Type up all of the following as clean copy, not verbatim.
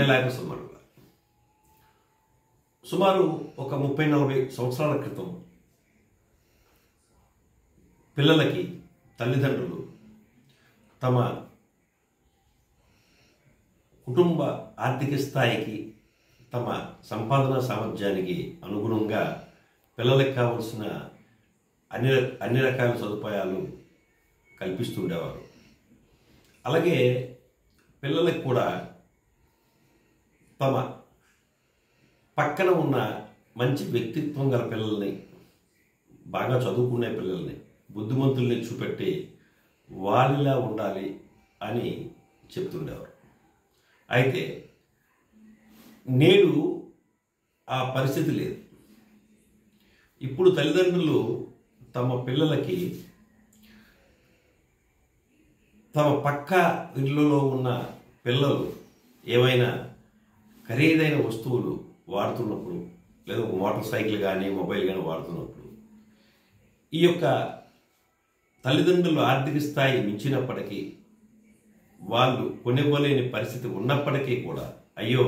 నెలాఖరు సుమారుగా సుమారు ఒక 30-40 సంవత్సరాల క్రితం పిల్లలకి తల్లిదండ్రులు తమ కుటుంబ ఆర్థిక స్థాయికి తమ సంపాదన సామర్థ్యానికి అనుగుణంగా పిల్లలకు కావలసిన అన్ని రకాల సదుపాయాలు కల్పిస్తుండేవారు. అలాగే పిల్లలకు కూడా తమ పక్కన ఉన్న మంచి వ్యక్తిత్వం గల పిల్లల్ని, బాగా చదువుకునే పిల్లల్ని, బుద్ధిమంతుల్ని చూపెట్టి వాళ్ళలా ఉండాలి అని చెప్తుండేవారు. అయితే నేడు ఆ పరిస్థితి లేదు. ఇప్పుడు తల్లిదండ్రులు తమ పిల్లలకి తమ పక్క ఇళ్ళలో ఉన్న పిల్లలు ఏవైనా ఖరీదైన వస్తువులు వాడుతున్నప్పుడు, లేదా ఒక మోటార్ సైకిల్ కానీ మొబైల్ కానీ వాడుతున్నప్పుడు, ఈ యొక్క తల్లిదండ్రులు ఆర్థిక స్థాయి మించినప్పటికీ, వాళ్ళు కొనివ్వలేని పరిస్థితి ఉన్నప్పటికీ కూడా, అయ్యో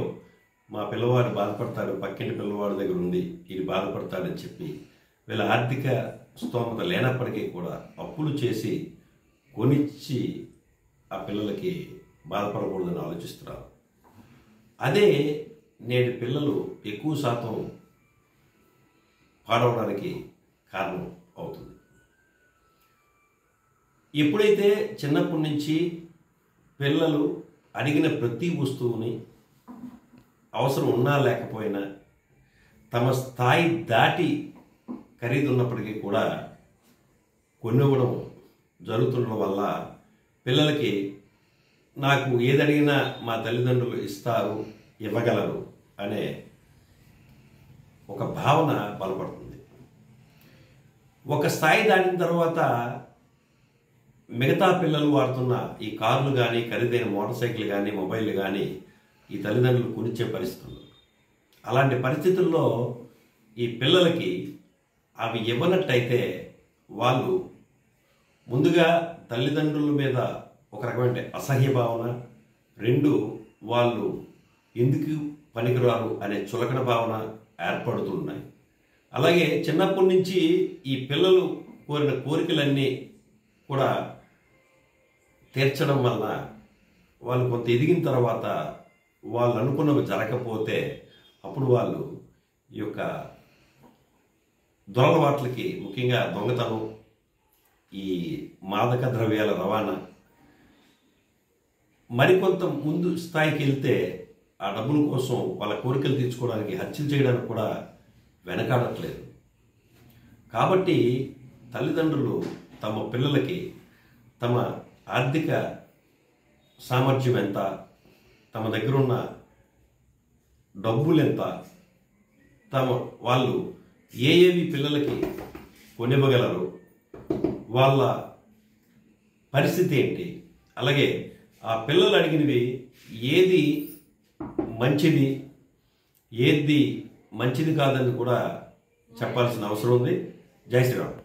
మా పిల్లవాడు బాధపడతాడు, పక్కింటి పిల్లవాడి దగ్గర ఉంది, ఇది బాధపడతాడని చెప్పి వీళ్ళ ఆర్థిక స్తోమత లేనప్పటికీ కూడా అప్పులు చేసి కొనిచ్చి ఆ పిల్లలకి బాధపడకూడదని ఆలోచిస్తున్నారు. అదే నేటి పిల్లలు ఎక్కువ శాతం పాడవడానికి కారణం అవుతుంది. ఎప్పుడైతే చిన్నప్పటి నుంచి పిల్లలు అడిగిన ప్రతి వస్తువుని అవసరం ఉన్నా లేకపోయినా తమ స్థాయి దాటి ఖరీదు ఉన్నప్పటికీ కూడా కొనివ్వడం జరుగుతుండడం వల్ల పిల్లలకి నాకు ఏది అడిగినా మా తల్లిదండ్రులు ఇస్తారు, ఇవ్వగలరు అనే ఒక భావన బలపడుతుంది. ఒక స్థాయి దాటిన తర్వాత మిగతా పిల్లలు వాడుతున్న ఈ కార్లు కానీ, ఖరీదైన మోటార్ సైకిల్ కానీ, మొబైల్ కానీ ఈ తల్లిదండ్రులు కొనిచ్చే పరిస్థితులు. అలాంటి పరిస్థితుల్లో ఈ పిల్లలకి అవి ఇవ్వనట్టయితే వాళ్ళు ముందుగా తల్లిదండ్రుల మీద ఒక రకమైన అసహ్య భావన, రెండు వాళ్ళు ఎందుకు పనికిరారు అనే చులకన భావన ఏర్పడుతున్నాయి. అలాగే చిన్నప్పటి నుంచి ఈ పిల్లలు కోరిన కోరికలన్నీ కూడా తీర్చడం వల్ల వాళ్ళు కొంత ఎదిగిన తర్వాత వాళ్ళు అనుకున్నవి జరగకపోతే అప్పుడు వాళ్ళు ఈ యొక్క దొరలవాట్లకి, ముఖ్యంగా దొంగతనం, ఈ మాదక ద్రవ్యాల రవాణా, మరికొంత ముందు స్థాయికి వెళ్తే ఆ డబ్బుల కోసం వాళ్ళ కోరికలు తీర్చుకోవడానికి హత్యలు చేయడానికి కూడా వెనకాడట్లేదు. కాబట్టి తల్లిదండ్రులు తమ పిల్లలకి తమ ఆర్థిక సామర్థ్యం ఎంత, తమ దగ్గర ఉన్న డబ్బులు ఎంత, వాళ్ళు ఏవి పిల్లలకి కొనివ్వగలరు, వాళ్ళ పరిస్థితి ఏంటి, అలాగే ఆ పిల్లలు అడిగినవి ఏది మంచిది, ఏది మంచిది కాదని కూడా చెప్పాల్సిన అవసరం ఉంది. జై శ్రీరామ్.